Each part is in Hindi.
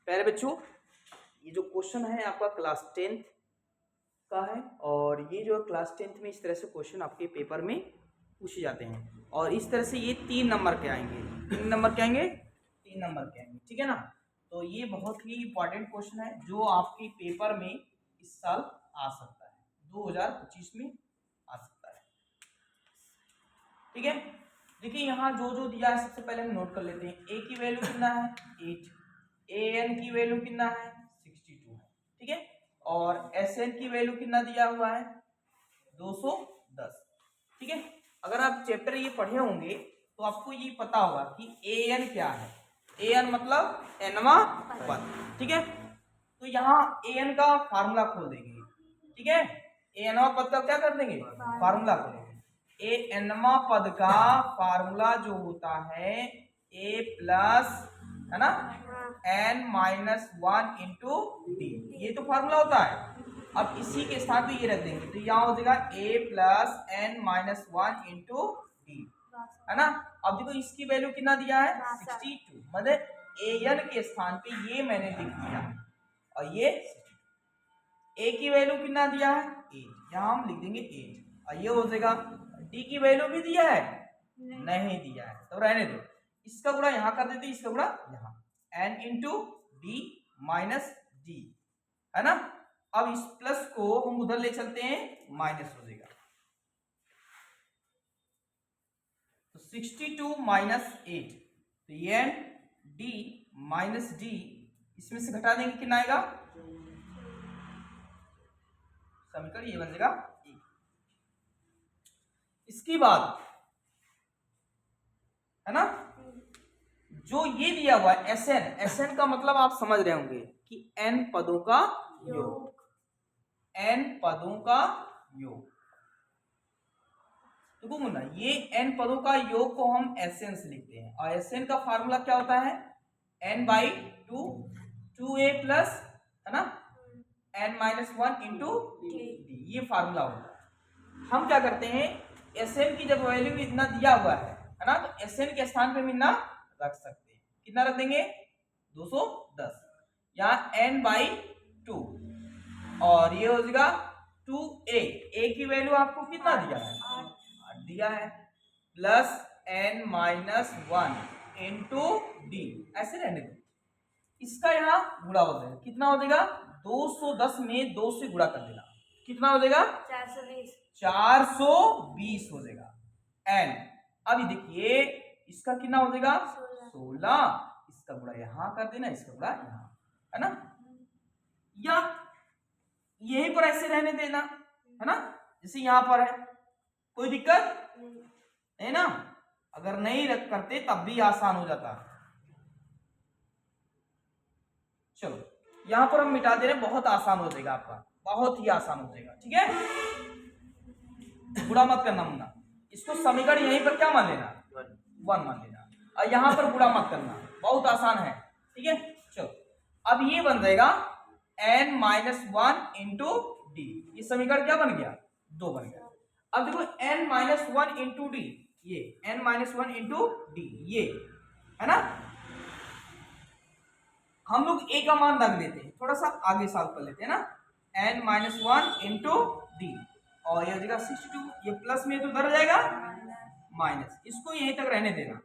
पहले बच्चों ये जो क्वेश्चन है आपका क्लास 10th का है और ये जो क्लास 10th में इस तरह से क्वेश्चन आपके पेपर में पूछे जाते हैं और इस तरह से ये 3 नंबर के आएंगे। 3 नंबर के आएंगे, 3 नंबर के आएंगे, ठीक है ना। तो ये बहुत ही इंपॉर्टेंट क्वेश्चन है जो आपके पेपर में इस साल आ सकता है, 2025 में आ सकता है, ठीक है। देखिए यहाँ जो जो दिया है सबसे पहले हम नोट कर लेते हैं। ए की वैल्यू कितना है 8, एन की वैल्यू कितना है 62 है, ठीक है। और एस एन की वैल्यू कितना दिया हुआ है 210, ठीक है। अगर आप चैप्टर ये पढ़े होंगे तो आपको ये पता होगा कि ए एन क्या है। ए एन मतलब एनवा पद, ठीक है। तो यहाँ ए एन का फार्मूला खोल देंगे, ठीक है। ए एनवा पद का क्या कर देंगे फार्मूला खोलेंगे। ए एनवा पद का फार्मूला जो होता है ए प्लस है ना एन माइनस 1 इंटू डी, ये तो फार्मूला होता है। अब इसी के साथ भी ये रख देंगे तो यहाँ हो जाएगा A plus N minus 1 into D, है ना। अब देखो इसकी वैल्यू कितना दिया है 62, मतलब ए एन के स्थान पे ये मैंने लिख दिया और ये ए की वैल्यू कितना दिया है 8, यहाँ हम लिख देंगे 8 और ये हो जाएगा। डी की वैल्यू भी दिया है नहीं दिया है तो रहने दो, इसका गुणा यहाँ कर देते, इसका गुणा यहाँ N into D minus D, है ना। अब इस प्लस को हम उधर ले चलते हैं माइनस हो जाएगा, तो 62 माइनस 8 तो एन डी माइनस डी इसमें से घटा देंगे कितना आएगा, समीकरण ये बन जाएगा 1। इसके बाद है ना जो ये दिया हुआ है एस एन, एस एन का मतलब आप समझ रहे होंगे कि एन पदों का योग, एन पदों का योग। देखो मुन्ना ये एन पदों का योग को हम एस एन से लिखते हैं और एस एन का फार्मूला क्या होता है एन बाई 2, 2a प्लस है ना एन माइनस 1 इंटू डी, ये फार्मूला होता है। हम क्या करते हैं एस एन की जब वैल्यू इतना दिया हुआ है ना तो एस एन के स्थान पे मिलना रख सकते हैं, कितना रख देंगे 210, यहाँ n बाई 2 और ये हो जाएगा 2a, a की वैल्यू आपको कितना दिया है 8 दिया है, plus n minus 1 into D, ऐसे रहने दो। इसका यहाँ गुणा हो जाएगा, कितना हो जाएगा 210 में 2 से गुणा कर देना, कितना हो जाएगा 420 हो जाएगा n। अभी देखिए इसका कितना हो जाएगा 16, इसका गुणा यहाँ कर देना, इसका गुणा यहाँ, है ना, या यहीं पर ऐसे रहने देना, है ना, जैसे यहाँ पर है, कोई दिक्कत है ना। अगर नहीं रख करते तब भी आसान हो जाता। चलो यहां पर हम मिटा दे रहे, बहुत आसान हो जाएगा आपका, बहुत ही आसान हो जाएगा, ठीक है। बुरा मत करना मुन्ना, इसको समीकरण यहीं पर क्या मान लेना 1 मान लेना और यहां पर बुरा मत करना, बहुत आसान है, ठीक है। चलो अब ये बन जाएगा n माइनस 1 इंटू डी, ये समीकरण क्या बन गया 2 बन गया। अब देखो n माइनस 1 इंटू डी, ये n माइनस 1 इंटू डी, ये है ना, हम लोग a का मान रख देते हैं, थोड़ा सा आगे सॉल्व कर लेते हैं ना, n माइनस 1 इंटू डी और ये हो जाएगा 62, ये प्लस में तो उधर जाएगा माइनस, इसको यहीं तक रहने देना।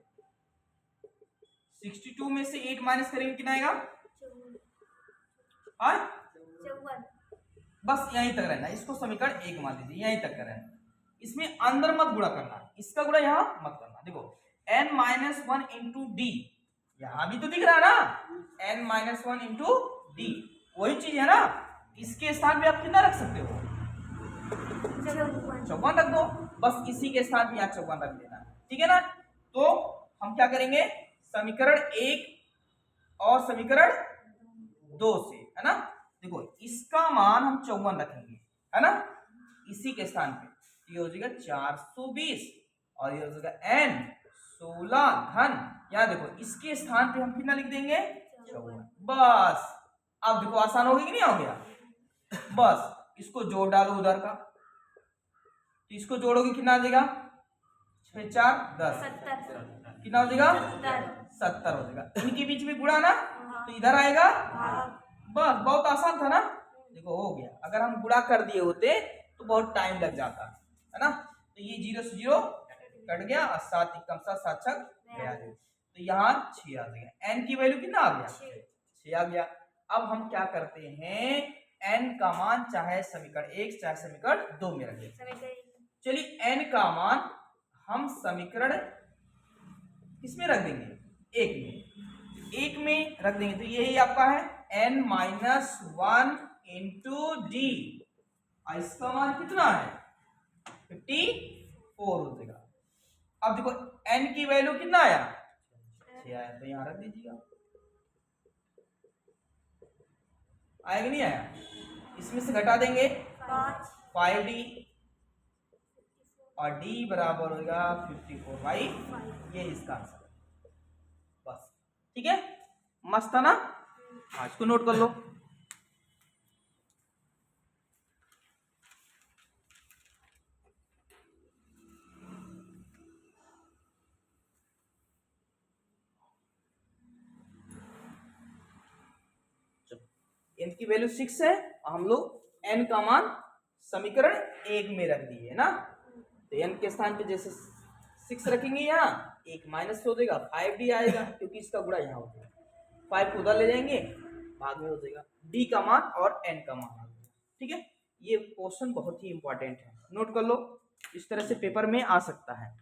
62 में से 8 माइनस करेंगे कितना आएगा और बस यहीं तक रहना, इसको समीकरण 1 मान लीजिए, यहीं तक रहना, इसमें अंदर मत गुणा करना, इसका गुणा यहां मत करना। देखो n माइनस 1 इंटू डी, यहां भी तो दिख रहा है ना n माइनस 1 इंटू डी, वही चीज है ना, इसके स्थान पे आप कितना रख सकते हो 54 रख दो, बस इसी के साथ यहाँ 54 रख देना, ठीक है ना। तो हम क्या करेंगे समीकरण 1 और समीकरण 2 से, है ना, देखो इसका मान हम 54 रखेंगे, है ना, इसी के स्थान पे ये हो जाएगा 420 और ये हो जाएगा n 16 धन, यहाँ देखो इसके स्थान पे हम कितना लिख देंगे 54, बस। अब देखो आसान हो गया कि नहीं हो गया, बस इसको जोड़ डालो उधर का, तो इसको जोड़ोगे कितना आ जाएगा 6 4 10, कितना हो जाएगा 70 हो जाएगा। इनके बीच में गुणा ना, तो इधर आएगा, बस बहुत आसान था ना। देखो हो गया। अगर हम गुणा कर दिए होते तो बहुत टाइम लग जाता है ना। तो ये 0 से 0 कट गया और 7 एकम 7 7 छक 42, तो यहाँ 6 आ जाएगा। एन की वैल्यू कितना आ गया? 6 आ गया। अब हम क्या करते हैं, एन का मान चाहे समीकरण 1 चाहे समीकरण 2 में रखें। चलिए एन का मान हम समीकरण किसमें रख देंगे? 1 में। 1 में रख देंगे तो यही आपका है n-1 इंटू डी। इसका मान कितना है? 54 हो जाएगा। अब देखो n की वैल्यू कितना आया? 6 आया, तो यहां रख दीजिएगा। आया कि नहीं आया? इसमें से घटा देंगे 5d और d बराबर होगा 54/5। ये इसका आंसर है। बस ठीक है, मस्त था ना। हाँ इसको नोट कर लो। n की वैल्यू 6 है, हम लोग n का मान समीकरण 1 में रख दिए ना। तो n के स्थान पे जैसे 6 रखेंगे यहाँ 1 माइनस हो जाएगा, 5d आएगा क्योंकि इसका गुणा यहाँ हो जाएगा। 5 को उधर ले जाएंगे, बाद में हो जाएगा d का मान और n का मान आ जाएगा। ठीक है, ये क्वेश्चन बहुत ही इंपॉर्टेंट है, नोट कर लो। इस तरह से पेपर में आ सकता है।